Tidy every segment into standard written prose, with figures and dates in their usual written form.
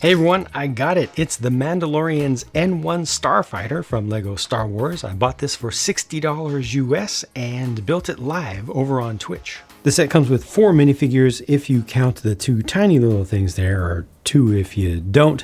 Hey everyone, I got it. It's the Mandalorian's N-1 Starfighter from LEGO Star Wars. I bought this for $60 US and built it live over on Twitch. The set comes with 4 minifigures if you count the 2 tiny little things there, or 2 if you don't.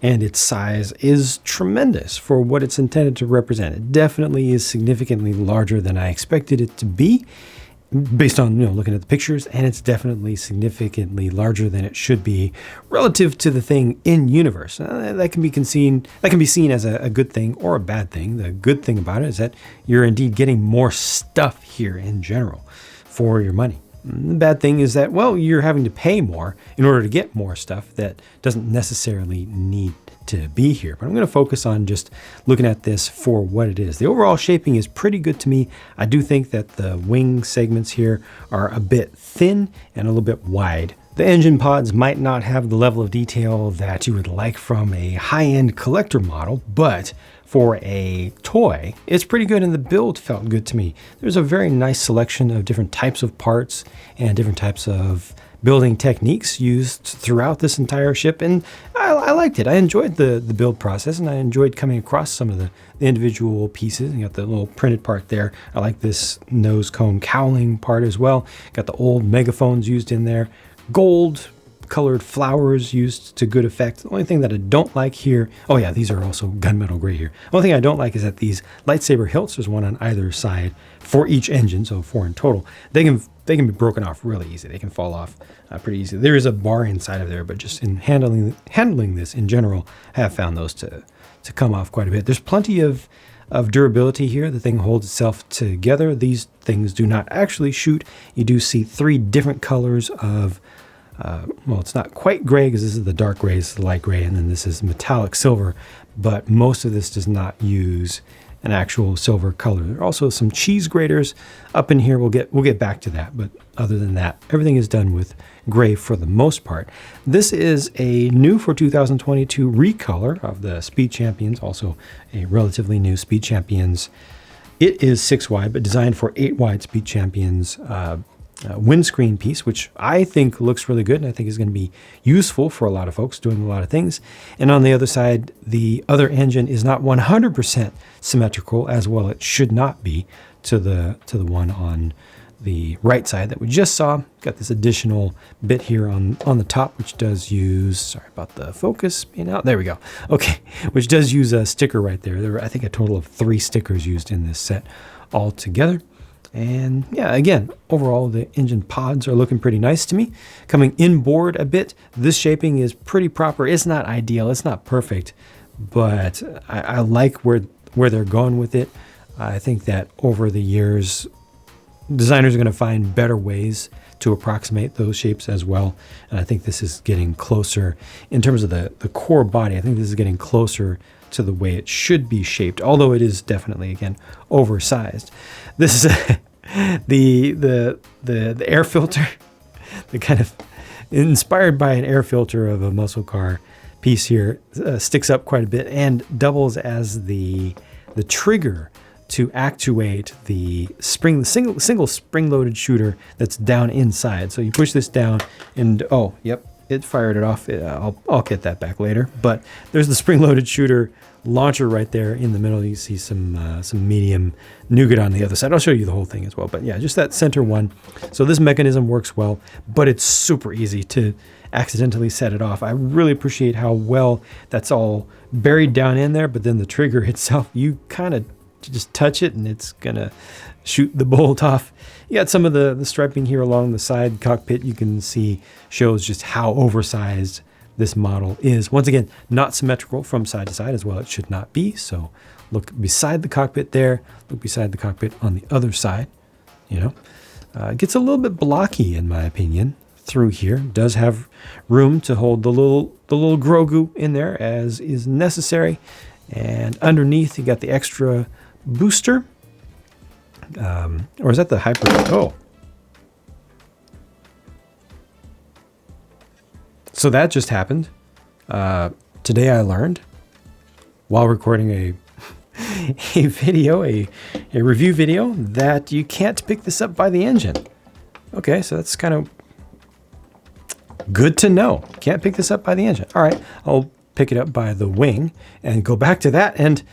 And its size is tremendous for what it's intended to represent. It definitely is significantly larger than I expected it to be, based on looking at the pictures, and it's definitely significantly larger than it should be relative to the thing in universe. That can be seen as a good thing or a bad thing. The good thing about it is that you're indeed getting more stuff here in general for your money. The bad thing is that, well, you're having to pay more in order to get more stuff that doesn't necessarily need to be here. But I'm going to focus on just looking at this for what it is. The overall shaping is pretty good to me. I do think that the wing segments here are a bit thin and a little bit wide. The engine pods might not have the level of detail that you would like from a high-end collector model, but for a toy, it's pretty good, and the build felt good to me. There's a very nice selection of different types of parts and different types of building techniques used throughout this entire ship, and I liked it. I enjoyed the build process, and I enjoyed coming across some of the individual pieces. You got the little printed part there. I like this nose cone cowling part as well. Got the old megaphones used in there. Gold colored flowers used to good effect. The only thing that I don't like here, oh yeah, these are also gunmetal gray here. The only thing I don't like is that these lightsaber hilts, there's one on either side for each engine, so 4 in total. They can be broken off really easy. They can fall off pretty easy. There is a bar inside of there, but just in handling this in general, I have found those to come off quite a bit. There's plenty of durability here. The thing holds itself together. These things do not actually shoot. You do see 3 different colors of well, it's not quite gray because this is the dark gray, this is the light gray, and then this is metallic silver, but most of this does not use an actual silver color. There are also some cheese graters up in here. We'll get back to that, but other than that, everything is done with gray for the most part. This is a new for 2022 recolor of the Speed Champions, also a relatively new Speed Champions. It is 6 wide, but designed for 8 wide Speed Champions windscreen piece, which I think looks really good and I think is going to be useful for a lot of folks doing a lot of things. And on the other side, the other engine is not 100% symmetrical, as well it should not be, to the one on the right side that we just saw. Got this additional bit here on the top, which does use, sorry about the focus being out, there we go, okay, which does use a sticker right there. There were, I think, a total of 3 stickers used in this set altogether. And yeah, again, overall, the engine pods are looking pretty nice to me. Coming inboard a bit, this shaping is pretty proper. It's not ideal, it's not perfect, but I like where they're going with it. I think that over the years, designers are going to find better ways to approximate those shapes as well. And I think this is getting closer in terms of the core body. I think this is getting closer to the way it should be shaped, although it is definitely, again, oversized. This is the air filter, the kind of inspired by an air filter of a muscle car piece here, sticks up quite a bit and doubles as the trigger to actuate the single spring-loaded shooter that's down inside. So you push this down and, oh, yep, it fired it off. I'll get that back later. But there's the spring-loaded shooter launcher right there in the middle. You see some medium nougat on the other side. I'll show you the whole thing as well. But yeah, just that center one. So this mechanism works well, but it's super easy to accidentally set it off. I really appreciate how well that's all buried down in there. But then the trigger itself, you kind of just touch it and it's gonna shoot the bolt off. You got some of the striping here along the side. Cockpit, you can see, shows just how oversized this model is. Once again, not symmetrical from side to side, as well it should not be. So look beside the cockpit there, look beside the cockpit on the other side. It gets a little bit blocky in my opinion through here. Does have room to hold the little Grogu in there as is necessary. And underneath you got the extra booster. Or is that the hyper? Oh. So that just happened. Today I learned, while recording a video, a review video, that you can't pick this up by the engine. Okay, so that's kind of Good to know. Can't pick this up by the engine. All right, I'll pick it up by the wing and go back to that. And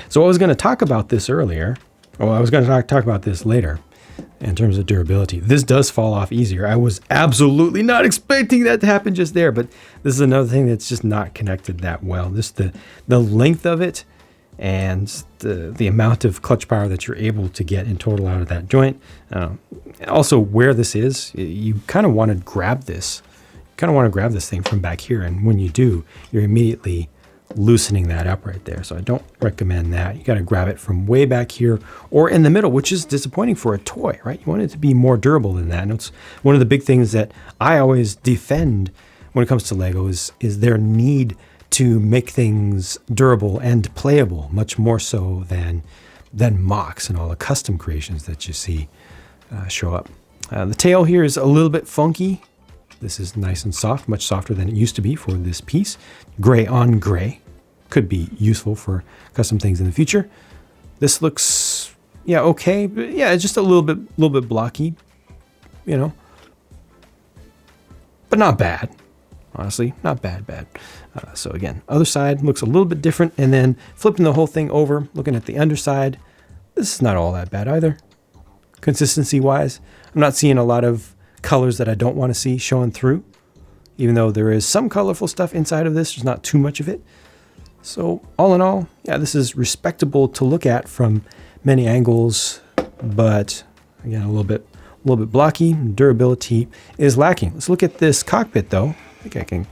so I was going to talk about this earlier. Well, I was going to talk about this later in terms of durability. This does fall off easier. I was absolutely not expecting that to happen just there, but this is another thing that's just not connected that well. Just the length of it and the amount of clutch power that you're able to get in total out of that joint. Also, where this is, you kind of want to grab this. You kind of want to grab this thing from back here, and when you do, you're immediately loosening that up right there. So I don't recommend that. You got to grab it from way back here or in the middle, which is disappointing for a toy, right? You want it to be more durable than that. And it's one of the big things that I always defend when it comes to Lego is their need to make things durable and playable, much more so than mocks and all the custom creations that you see show up. The tail here is a little bit funky. This is nice and soft, much softer than it used to be for this piece. Gray on gray. Could be useful for custom things in the future. This looks, yeah, okay. But yeah, it's just a little bit blocky, you know. But not bad. Honestly, not bad. So again, other side looks a little bit different. And then flipping the whole thing over, looking at the underside, this is not all that bad either. Consistency-wise, I'm not seeing a lot of colors that I don't want to see showing through. Even though there is some colorful stuff inside of this, there's not too much of it. So all in all, yeah, this is respectable to look at from many angles, but again, a little bit blocky. Durability is lacking. Let's look at this cockpit though. I think I can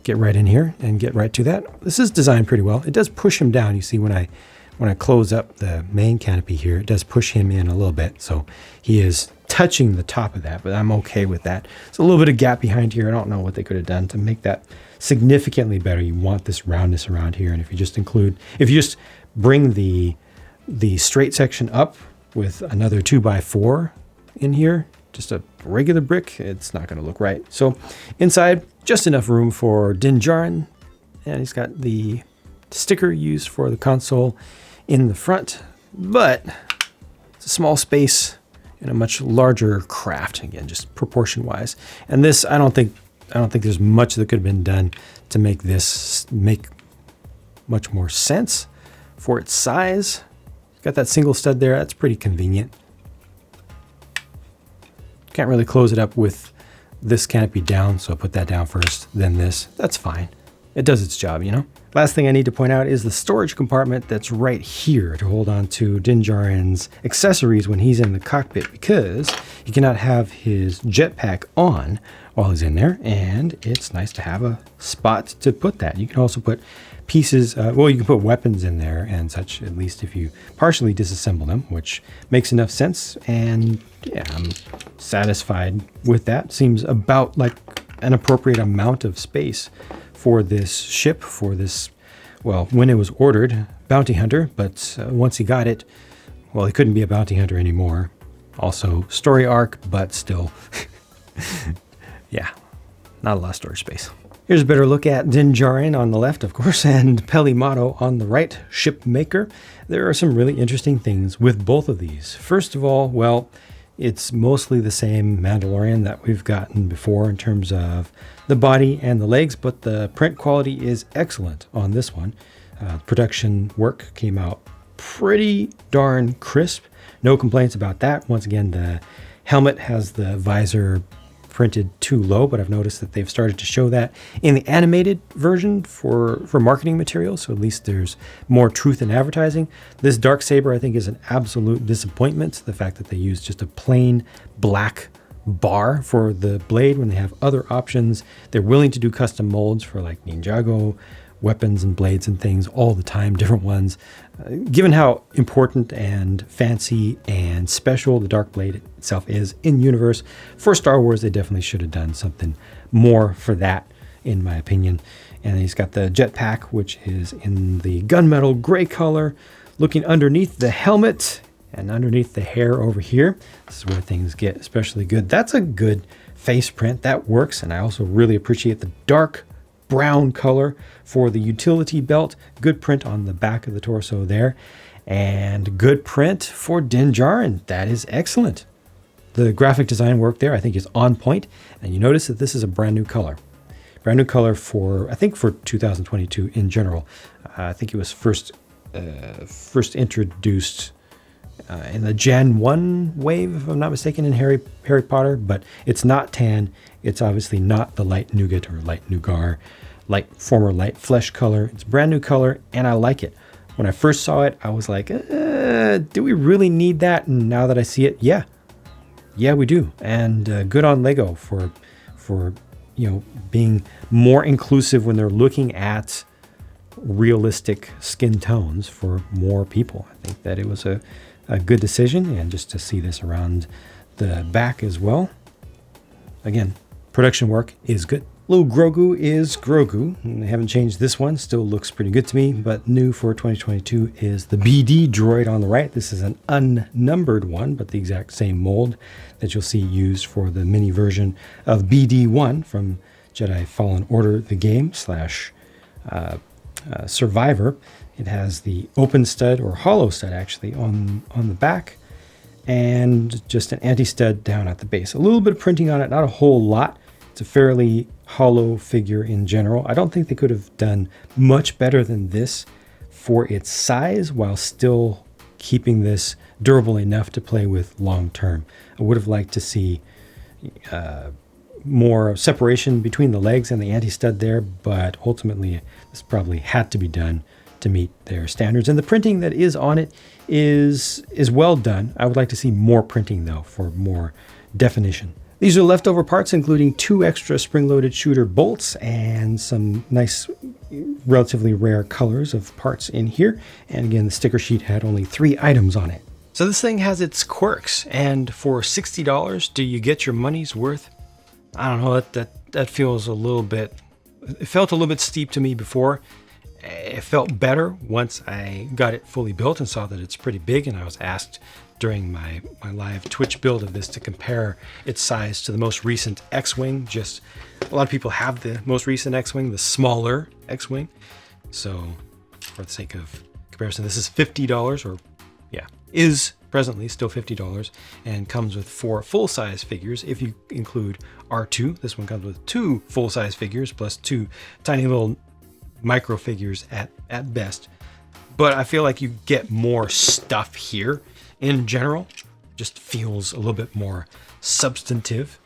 get right in here and get right to that. This is designed pretty well. It does push him down. You see when I close up the main canopy here, it does push him in a little bit. So he is touching the top of that, but I'm okay with that. It's a little bit of gap behind here. I don't know what they could have done to make that significantly better. You want this roundness around here. And if you just bring the straight section up with another 2x4 in here, just a regular brick, it's not going to look right. So inside, just enough room for Din Djarin. And he's got the sticker used for the console in the front, but it's a small space in a much larger craft, again, just proportion wise. And this, I don't think there's much that could have been done to make this make much more sense for its size. Got that single stud there, that's pretty convenient. Can't really close it up with this canopy down, so I'll put that down first, then this. That's fine. It does its job, you know? Last thing I need to point out is the storage compartment that's right here to hold on to Din Djarin's accessories when he's in the cockpit, because he cannot have his jetpack on while he's in there, and it's nice to have a spot to put that. You can also put pieces, you can put weapons in there and such, at least if you partially disassemble them, which makes enough sense, and yeah, I'm satisfied with that. Seems about like an appropriate amount of space for this ship, for this, well, when it was ordered, bounty hunter, but once he got it, well, he couldn't be a bounty hunter anymore. Also, story arc, but still, yeah, not a lot of storage space. Here's a better look at Din Djarin on the left, of course, and Pelimato on the right, ship maker. There are some really interesting things with both of these. First of all, well, it's mostly the same Mandalorian that we've gotten before in terms of the body and the legs, but the print quality is excellent on this one. Production work came out pretty darn crisp. No complaints about that. Once again, the helmet has the visor printed too low, but I've noticed that they've started to show that in the animated version for marketing materials, so at least there's more truth in advertising. This Darksaber, I think, is an absolute disappointment. The fact that they use just a plain black bar for the blade when they have other options. They're willing to do custom molds for like Ninjago weapons and blades and things all the time, different ones. Given how important and fancy and special the Dark Blade itself is in universe, for Star Wars, they definitely should have done something more for that, in my opinion. And he's got the jetpack, which is in the gunmetal gray color, looking underneath the helmet and underneath the hair over here. This is where things get especially good. That's a good face print. That works. And I also really appreciate the dark brown color for the utility belt. Good print on the back of the torso there. And good print for Din Djarin. That is excellent. The graphic design work there I think is on point. And you notice that this is a brand new color. Brand new color for, I think, for 2022 in general. I think it was first introduced in the Gen 1 wave, if I'm not mistaken, in Harry Potter, but it's not tan. It's obviously not the light nougat or light nougat, former light flesh color. It's brand new color, and I like it. When I first saw it, I was like, do we really need that? And now that I see it, yeah, we do. And good on Lego for being more inclusive when they're looking at realistic skin tones for more people. I think that it was a good decision, and just to see this around the back as well. Again, production work is good. Little Grogu is Grogu. They haven't changed this one. Still looks pretty good to me, but new for 2022 is the BD droid on the right. This is an unnumbered one, but the exact same mold that you'll see used for the mini version of BD1 from Jedi Fallen Order, the game / Survivor. It has the open stud, or hollow stud actually, on the back, and just an anti-stud down at the base. A little bit of printing on it, not a whole lot. It's a fairly hollow figure in general. I don't think they could have done much better than this for its size while still keeping this durable enough to play with long term. I would have liked to see more separation between the legs and the anti-stud there, but ultimately this probably had to be done to meet their standards. And the printing that is on it is well done. I would like to see more printing though, for more definition. These are leftover parts, including 2 extra spring-loaded shooter bolts and some nice, relatively rare colors of parts in here. And again, the sticker sheet had only 3 items on it. So this thing has its quirks, and for $60, do you get your money's worth? I don't know, that feels a little bit, it felt a little bit steep to me before. It felt better once I got it fully built and saw that it's pretty big, and I was asked during my live Twitch build of this to compare its size to the most recent X-Wing. Just a lot of people have the most recent X-Wing, the smaller X-Wing. So for the sake of comparison, this is $50, or yeah, is presently still $50, and comes with 4 full-size figures if you include R2. This one comes with 2 full-size figures plus 2 tiny little micro figures at best. But I feel like you get more stuff here in general. Just feels a little bit more substantive.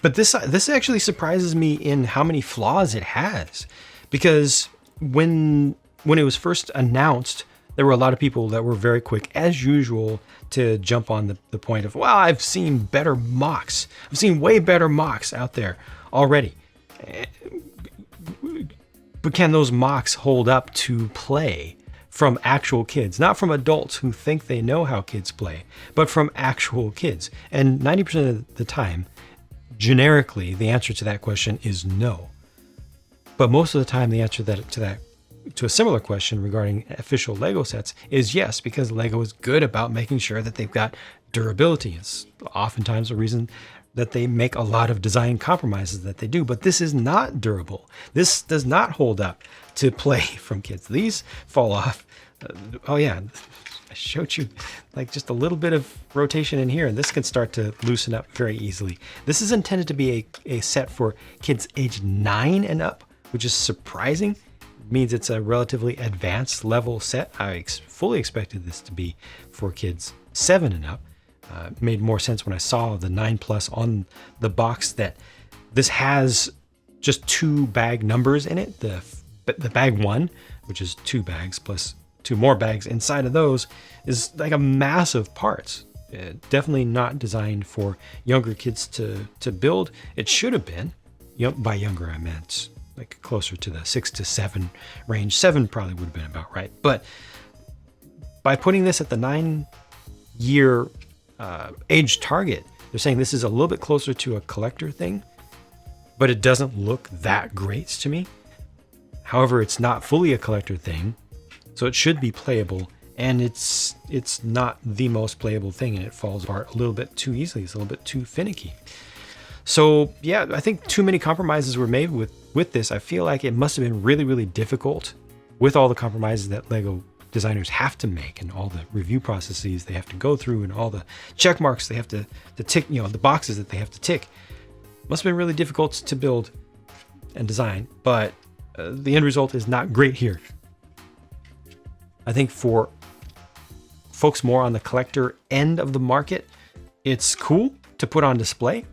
But this actually surprises me in how many flaws it has, because when it was first announced, there were a lot of people that were very quick, as usual, to jump on the point of, well, I've seen better mocks. I've seen way better mocks out there already. But can those mocks hold up to play from actual kids? Not from adults who think they know how kids play, but from actual kids. And 90% of the time, generically, the answer to that question is no. But most of the time, the answer to a similar question regarding official Lego sets is yes, because Lego is good about making sure that they've got durability. It's oftentimes a reason that they make a lot of design compromises that they do, but this is not durable. This does not hold up to play from kids. These fall off. Oh yeah, I showed you like just a little bit of rotation in here, and this can start to loosen up very easily. This is intended to be a set for kids age 9 and up, which is surprising. It means it's a relatively advanced level set. I fully expected this to be for kids 7 and up. Made more sense when I saw the 9+ on the box that this has just 2 bag numbers in it. The bag 1, which is 2 bags plus 2 more bags inside of those, is like a massive parts. Definitely not designed for younger kids to build. It should have been. By younger, I meant like closer to the 6 to 7 range. 7 probably would have been about right. But by putting this at the 9-year age target, they're saying this is a little bit closer to a collector thing, but it doesn't look that great to me. However, it's not fully a collector thing, so it should be playable, and it's not the most playable thing, and it falls apart a little bit too easily. It's a little bit too finicky. So yeah, I think too many compromises were made with this. I feel like it must have been really, really difficult with all the compromises that Lego designers have to make and all the review processes they have to go through and all the check marks they have to tick, the boxes that they have to tick. Must have been really difficult to build and design, but the end result is not great here. I think for folks more on the collector end of the market, it's cool to put on display,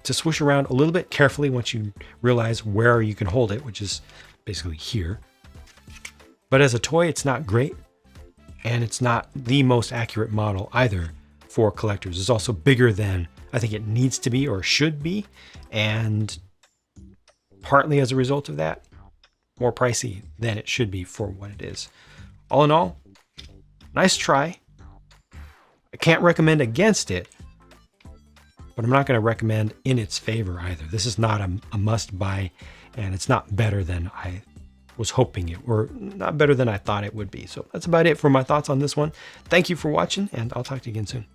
to swoosh around a little bit carefully once you realize where you can hold it, which is basically here. But as a toy, it's not great, and it's not the most accurate model either for collectors. It's also bigger than I think it needs to be or should be, and partly as a result of that, more pricey than it should be for what it is. All in all, nice try. I can't recommend against it, but I'm not going to recommend in its favor either. This is not a must buy, and it's not better than I was hoping it, or not better than I thought it would be. So that's about it for my thoughts on this one. Thank you for watching, and I'll talk to you again soon.